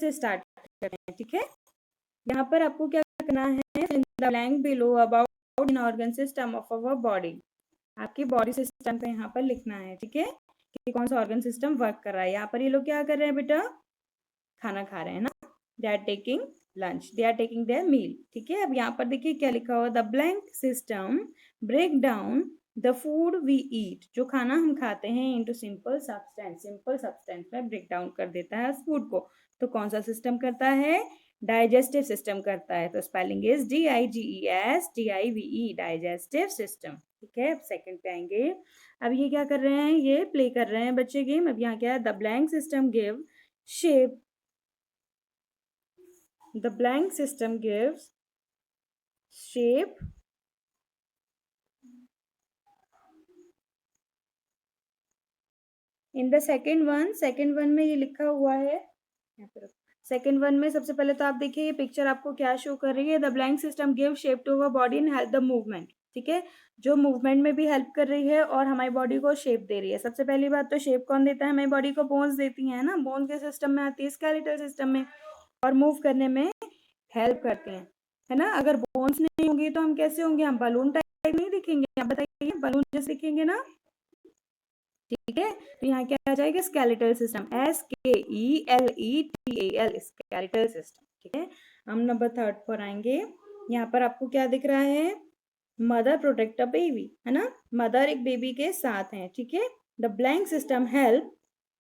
से स्टार्ट करते हैं, ठीक है। यहाँ पर आपको क्या करना है, in the blank below about in organ system of our body, आपकी बॉडी सिस्टम पे यहाँ पर लिखना है, ठीक है, कि कौन सा ऑर्गन सिस्टम वर्क कर रहा है। यहाँ पर ये लोग क्या कर रहे हैं बेटा, खाना खा रहे हैं ना, they are taking lunch, they are taking their meal, ठीक है। अब यहाँ पर देखिए क्या लिखा हुआ, the blank system break down the food we eat, जो खाना हम खाते हैं इनटू सिंपल सब्सटेंस में ब्रेक डाउन कर देता है उस फूड को। तो कौन सा सिस्टम करता है, डाइजेस्टिव सिस्टम करता है। तो spelling is DIGESTIVE, digestive system, ठीक है। अब सेकंड पे आएंगे। अब ये क्या कर रहे हैं, ये प्ले कर रहे हैं बच्चे गेम। अब यहाँ क्या है, the blank system give shape, the blank system gives shape in the second one में ये लिखा हुआ है, सेकेंड वन में सबसे पहले तो आप देखिए ये पिक्चर आपको क्या शो कर रही है, the blank system give shape to our body and help the movement, ठीक है, जो मूवमेंट में भी हेल्प कर रही है और हमारी बॉडी को शेप दे रही है। सबसे पहली बात तो शेप कौन देता है, हमारी बॉडी को बोन्स देती है ना, बोन के सिस्टम में आती है, स्केलेटल सिस्टम में, और मूव करने में हेल्प करते हैं, है ना। अगर बोन्स नहीं होंगी तो हम कैसे होंगे, हम बलून टाइप नहीं दिखेंगे, आप बताइए, बलून जैसे दिखेंगे ना, ठीक है। तो यहाँ क्या आ जाएगा, skeletal system, SKELETAL, skeletal system, ठीक है। हम नंबर थर्ड पर आएंगे। यहाँ पर आपको क्या दिख रहा है, मदर प्रोटेक्ट अ बेबी, है ना, मदर एक बेबी के साथ है, ठीक है। The blank system help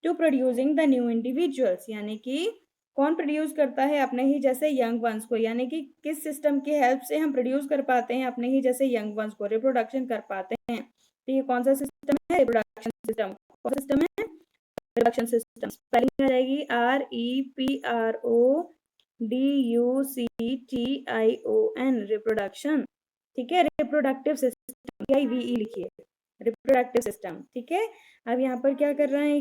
to producing the new individuals, यानी कि कौन प्रोड्यूस करता है अपने ही जैसे यंग वंस को, यानी कि किस सिस्टम की हेल्प से हम प्रोड्यूस कर पाते हैं अपने ही जैसे यंग वंस को, रिप्रोडक्शन कर पाते हैं। तो ये कौन सा सिस्टम है, रिप्रोडक्शन सिस्टम। कौन सा सिस्टम है, रिप्रोडक्शन सिस्टम। स्पेलिंग आ जाएगी REPRODUCTION, रिप्रोडक्शन, ठीक है। रिप्रोडक्टिव सिस्टम, VE लिखिए, रिप्रोडक्टिव सिस्टम, ठीक है। अब यहाँ पर क्या कर रहे हैं,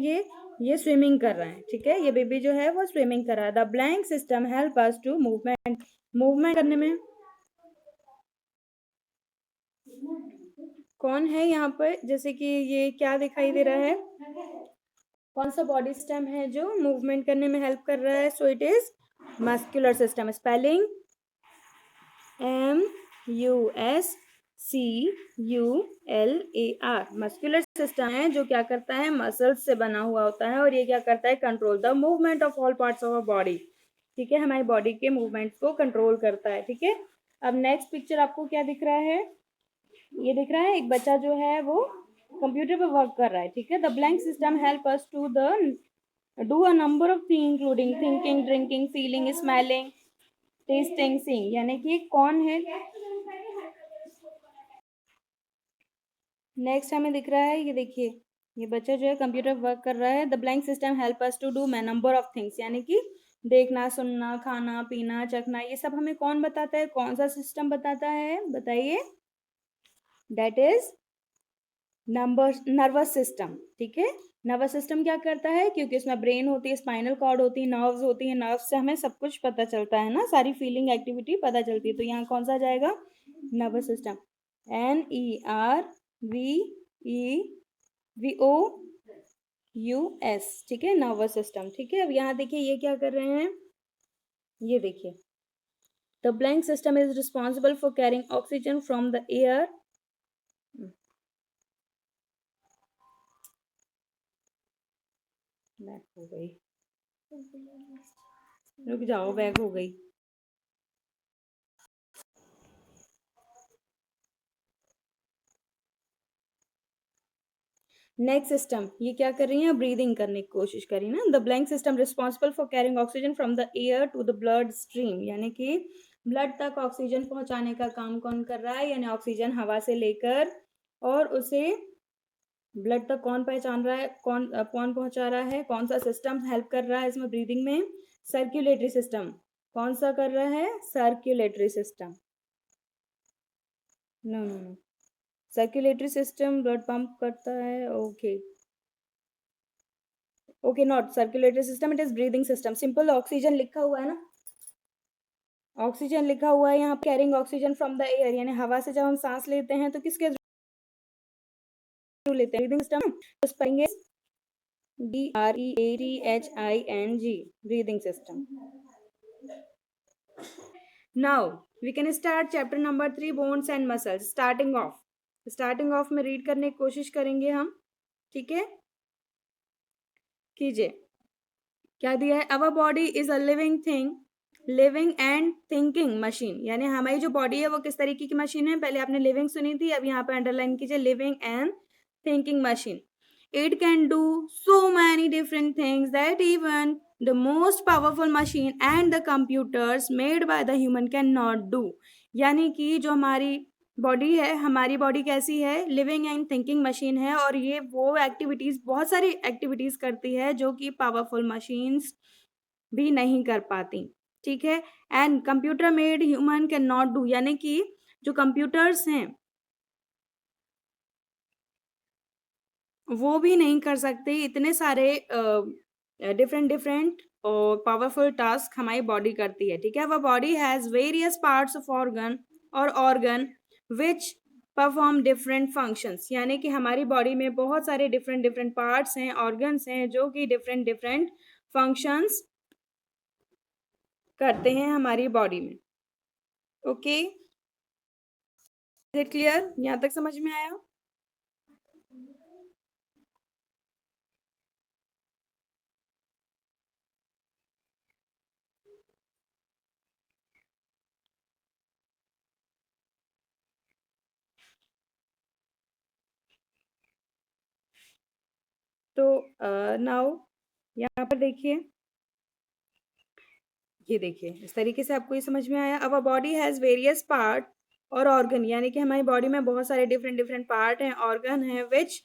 ये स्विमिंग कर रहा है, ठीक है, ये बेबी जो है वो स्विमिंग कर रहा है। The blank system help us to movement करने में कौन है यहाँ पर, जैसे कि ये क्या दिखाई दे रहा है, कौन सा बॉडी सिस्टम है जो मूवमेंट करने में हेल्प कर रहा है, so it is muscular system. Spelling MUSCULAR, muscular system है जो क्या करता है, मसल्स से बना हुआ होता है, और ये क्या करता है, control the movement of all parts of our body, ठीक है, हमारी बॉडी के मूवमेंट को कंट्रोल करता है, ठीक है। अब नेक्स्ट पिक्चर आपको क्या दिख रहा है, ये दिख रहा है एक बच्चा जो है वो कंप्यूटर पे वर्क कर रहा है, ठीक है। The blank system help us to do a number of thing including thinking, drinking, feeling, smelling, testing, seeing, यानी कि कौन है, नेक्स्ट हमें दिख रहा है, ये देखिए ये बच्चा जो है कंप्यूटर वर्क कर रहा है। The blank system help us to do number of things, यानी कि देखना, सुनना, खाना, पीना, चखना, ये सब हमें कौन बताता है, कौन सा सिस्टम बताता है, बताइए, दैट इज नर्वस सिस्टम, ठीक है। नर्वस सिस्टम क्या करता है, क्योंकि इसमें ब्रेन होती है, स्पाइनल कॉर्ड होती है, नर्व्स होती है, नर्व से हमें सब कुछ पता चलता है ना, सारी फीलिंग एक्टिविटी पता चलती है। तो यहाँ कौन सा जाएगा, नर्वस सिस्टम, NERVEVOUS, ठीक है, नर्वस सिस्टम, ठीक है। अब यहाँ देखिए ये क्या कर रहे हैं, ये देखिए, the blank system is responsible for carrying oxygen from the air, back हो गई, रुक जाओ, बैक हो गई। नेक्स्ट सिस्टम, ये क्या कर रही है, ब्रीदिंग करने की कोशिश कर रही है ना। The blank system responsible for carrying oxygen from the air to the blood stream, यानी कि ब्लड तक ऑक्सीजन पहुंचाने का काम कौन कर रहा है, यानी ऑक्सीजन हवा से लेकर और उसे ब्लड तक कौन पहचान रहा है, कौन कौन पहुंचा रहा है, कौन सा सिस्टम हेल्प कर रहा है इसमें ब्रीदिंग में, सर्कुलेटरी सिस्टम, कौन सा कर रहा है, circulatory system, no no no, circulatory system blood pump करता है, okay okay, not circulatory system, it is breathing system, simple oxygen लिखा हुआ है ना, ऑक्सीजन लिखा हुआ है यहाँ, carrying oxygen from the air, यानी हवा से जब हम सांस लेते हैं तो किसके थ्रू लेते हैं, ब्रीदिंग सिस्टम। तो breathing, breathing system. Now we can start chapter number 3, bones and muscles. Starting off में रीड करने की कोशिश करेंगे हम, ठीक है? कीजिए। क्या दिया है? Our body is a living and thinking machine. यानी हमारी जो बॉडी है वो किस तरीके की मशीन है? पहले आपने लिविंग सुनी थी, अब यहाँ पे अंडरलाइन कीजिए, living and thinking machine. It can do so many different things that even the most powerful machine and the computers made by the human can not do. यानी कि जो हमारी बॉडी है, हमारी बॉडी कैसी है? लिविंग एंड थिंकिंग मशीन है, और ये वो एक्टिविटीज, बहुत सारी एक्टिविटीज करती है जो कि पावरफुल मशीन्स भी नहीं कर पाती, ठीक है? And computer made human can not do, यानी कि जो कंप्यूटर्स हैं वो भी नहीं कर सकते इतने सारे डिफरेंट और पावरफुल टास्क हमारी बॉडी करती है, ठीक है? वह body has various parts of organ which perform different functions. यानी कि हमारी बॉडी में बहुत सारे डिफरेंट पार्ट्स हैं, ऑर्गन्स हैं, जो कि डिफरेंट फंक्शंस करते हैं हमारी बॉडी में। Okay, is it clear? यहाँ तक समझ में आया? तो नाउ यहाँ पर देखिए, ये देखिए, इस तरीके से आपको ये समझ में आया? Our body has various part और ऑर्गन, यानी कि हमारी बॉडी में बहुत सारे डिफरेंट पार्ट हैं, ऑर्गन हैं, which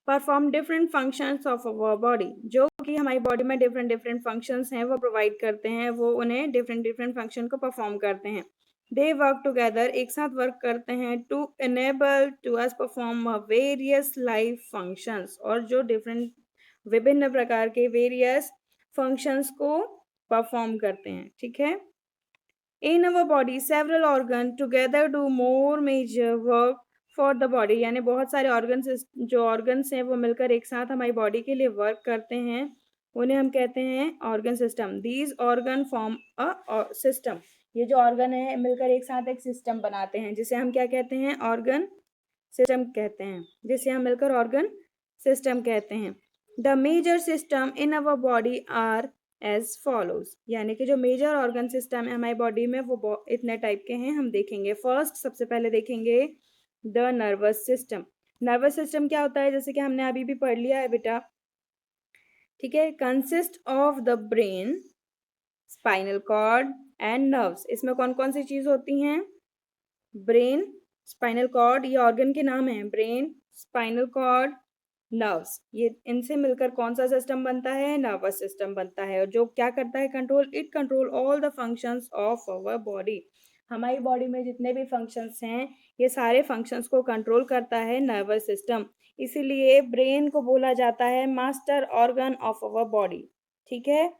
perform different functions of our body. जो कि हमारी बॉडी में डिफरेंट फंक्शंस हैं वो प्रोवाइड करते हैं, वो उन्हें डिफरेंट फंक्शन को परफॉर्म करते हैं। दे वर्क टुगेदर, एक साथ वर्क करते हैं, to enable to us perform various life functions, और जो विभिन्न प्रकार के वेरियस फंक्शंस को परफॉर्म करते हैं, ठीक है? In our body several organ together do more major work for the body. यानी बहुत सारे ऑर्गन्स हैं वो मिलकर एक साथ हमारी बॉडी के लिए वर्क करते हैं, उन्हें हम कहते हैं organ system. These organ form a system. ये जो ऑर्गन है मिलकर एक साथ एक सिस्टम बनाते हैं, जिसे हम क्या कहते हैं? ऑर्गन सिस्टम कहते हैं, जिसे हम मिलकर ऑर्गन सिस्टम कहते हैं। The major system in our body are as follows. यानी कि जो मेजर ऑर्गन सिस्टम है हमारी बॉडी में वो इतने टाइप के हैं, हम देखेंगे। फर्स्ट, सबसे पहले देखेंगे the nervous system. Nervous system क्या होता है? जैसे कि हमने अभी भी पढ़ लिया है बेटा, ठीक है? Consist of the brain, spinal cord and nerves. इसमें कौन कौन सी चीज होती हैं? ब्रेन, स्पाइनल कॉर्ड, ये ऑर्गन के नाम है, ब्रेन, स्पाइनल कॉर्ड, नर्व्स। ये इनसे मिलकर कौन सा सिस्टम बनता है? नर्वस सिस्टम बनता है। और जो क्या करता है? Control, it control all the functions of our body. हमारी बॉडी में जितने भी फंक्शंस हैं ये सारे फंक्शंस को कंट्रोल करता है नर्वस सिस्टम। इसीलिए ब्रेन को बोला जाता है master organ of our body, ठीक है?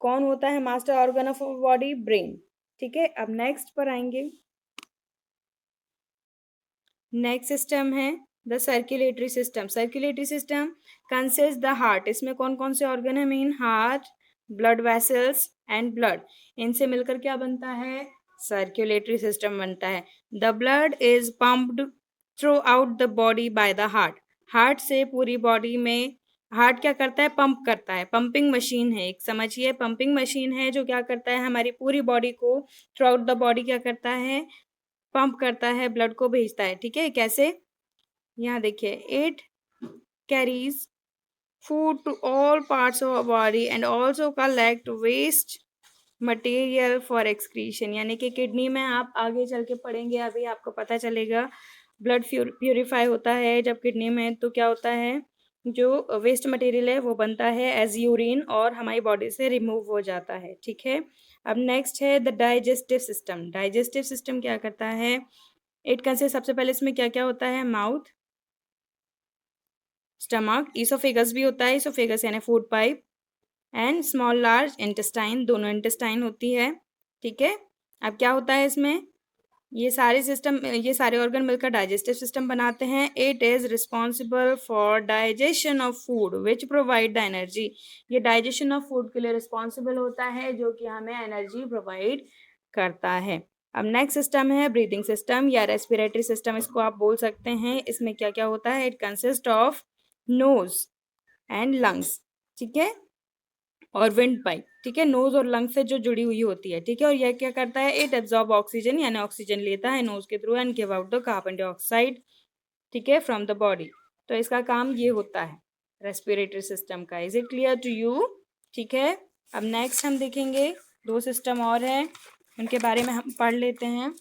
कौन होता है master organ of our body? Brain, ठीक है? अब नेक्स्ट पर आएंगे। नेक्स्ट सिस्टम है the circulatory system. Circulatory system consist the heart. इसमें कौन कौन से ऑर्गन है? Main heart, blood vessels and blood. इनसे मिलकर क्या बनता है? सर्कुलेटरी सिस्टम बनता है। The blood is pumped through out the body by the heart. Heart से पूरी बॉडी में, हार्ट क्या करता है? पंप करता है, पंपिंग मशीन है एक, समझिए, पंपिंग मशीन है जो क्या करता है? हमारी पूरी बॉडी को, थ्रू आउट द बॉडी क्या करता है? पंप करता है, ब्लड को भेजता है, ठीक है? कैसे? यहाँ देखिए, it carries food to all parts of body and also collect waste material for excretion. यानी कि किडनी में, आप आगे चल के पढ़ेंगे, अभी आपको पता चलेगा, ब्लड प्यूरिफाई होता है जब किडनी में, तो क्या होता है? जो वेस्ट मटेरियल है वो बनता है एज यूरिन और हमारी बॉडी से रिमूव हो जाता है, ठीक है? अब नेक्स्ट है the digestive system. Digestive system क्या करता है? इट कंसिस्ट, सबसे पहले इसमें क्या क्या होता है? माउथ, स्टमक, ईसोफेगस भी होता है, ईसोफेगस यानी food pipe, and small large intestine, दोनों इंटेस्टाइन होती है, ठीक है? अब क्या होता है इसमें? ये सारे ऑर्गन मिलकर डाइजेस्टिव सिस्टम बनाते हैं। It is responsible for digestion of food which provide the energy. ये डाइजेशन ऑफ फूड के लिए रिस्पॉन्सिबल होता है, जो कि हमें एनर्जी प्रोवाइड करता है। अब नेक्स्ट सिस्टम है ब्रीदिंग सिस्टम या रेस्पिरेटरी सिस्टम, इसको आप बोल सकते हैं। इसमें क्या क्या होता है? It consist of nose and lungs, ठीक है, और विंड पाइप, ठीक है, नोज और लंग से जो जुड़ी हुई होती है, ठीक है। और यह क्या करता है? इट एब्जॉर्ब ऑक्सीजन, यानी ऑक्सीजन लेता है नोज के through and give out the carbon dioxide, ठीक है, फ्रॉम द बॉडी। तो इसका काम ये होता है रेस्पिरेटरी सिस्टम का। Is it clear to you? ठीक है। अब नेक्स्ट हम देखेंगे 2 सिस्टम और हैं, उनके बारे में हम पढ़ लेते हैं,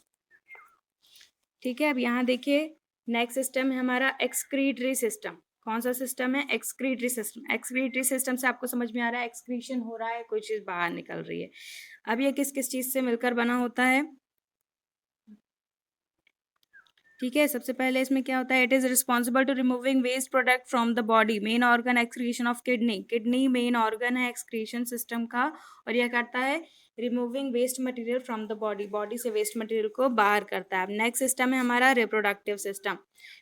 ठीक है। अब यहाँ देखिए नेक्स्ट सिस्टम है हमारा एक्सक्रीटरी सिस्टम। कौन सा सिस्टम है? Excretory system. एक्सक्रीटरी सिस्टम से आपको समझ में आ रहा है एक्सक्रीशन हो रहा है, कोई चीज बाहर निकल रही है। अब ये किस किस चीज से मिलकर बना होता है? ठीक है, सबसे पहले इसमें क्या होता है? It is responsible to removing waste product from the body. Main organ excretion of kidney. Kidney main organ है एक्सक्रीशन सिस्टम का, और यह करता है removing waste material from the body. Body से वेस्ट मटेरियल को बाहर करता है। अब नेक्स्ट सिस्टम है हमारा रिप्रोडक्टिव सिस्टम,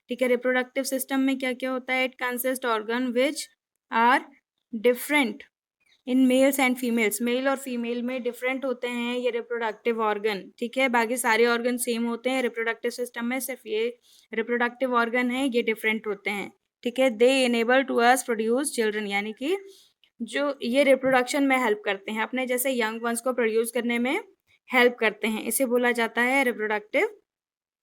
ठीक है। रिप्रोडक्टिव सिस्टम में क्या क्या होता है? It consist organ which are different in males and females. Male और फीमेल में डिफरेंट होते हैं ये रिप्रोडक्टिव ऑर्गन, ठीक है। बाकी सारे ऑर्गन सेम होते हैं, रिप्रोडक्टिव सिस्टम में सिर्फ ये रिप्रोडक्टिव ऑर्गन है ये डिफरेंट होते हैं, ठीक है। They enable to us produce children, यानी कि जो ये रिप्रोडक्शन में हेल्प करते हैं, अपने जैसे यंग वंस को प्रोड्यूस करने में हेल्प करते हैं। इसे बोला जाता है रिप्रोडक्टिव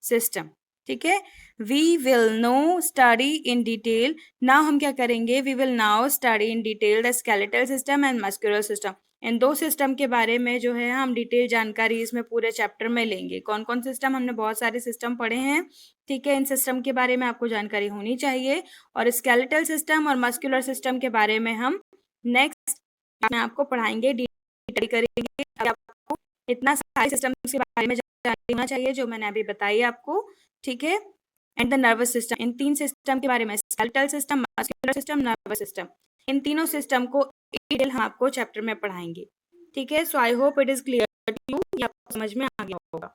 सिस्टम, ठीक है। We will no study in detail. Now हम क्या करेंगे? We will now study in detail the skeletal system and muscular system. इन 2 सिस्टम के बारे में जो है हम डिटेल जानकारी इसमें पूरे चैप्टर में लेंगे। कौन कौन सिस्टम? हमने बहुत सारे सिस्टम पढ़े हैं, ठीक है। इन सिस्टम के बारे में आपको जानकारी होनी चाहिए, और स्केलेटल सिस्टम और मस्कुलर सिस्टम के बारे में हम नेक्स्ट में आपको पढ़ाएंगे, डिटेल करेंगे। आपको इतना सारे सिस्टम के बारे में जानकारी होना चाहिए जो मैंने अभी बताई आपको, ठीक है। एंड द नर्वस सिस्टम, इन 3 सिस्टम के बारे में, skeletal system, muscular system, nervous system, इन तीनों सिस्टम को डिटेल हम आपको चैप्टर में पढ़ाएंगे, ठीक है। So I hope it is clear to you, या आपको समझ में आ गया होगा।